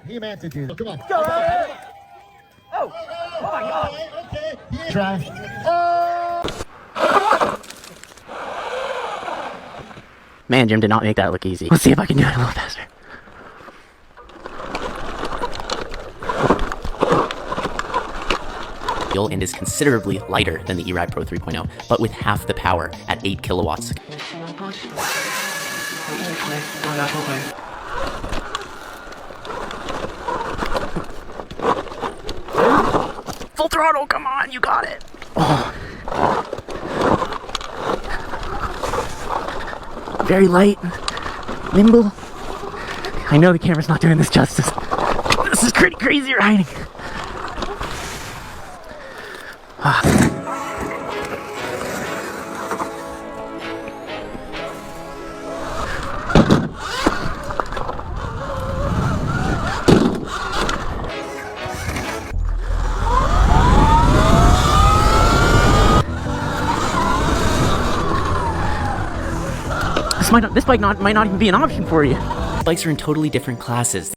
He meant to do that. Come on. Go! Oh! Oh my God! Okay. Try. Man, Jim did not make that look easy. Let's see if I can do it a little faster. And is considerably lighter than the eRide Pro 3.0, but with half the power at 8 kilowatts. Full throttle, come on, you got it. Oh. Very light, nimble. I know the camera's not doing this justice. This is pretty crazy riding. This bike might not even be an option for you. Bikes are in totally different classes.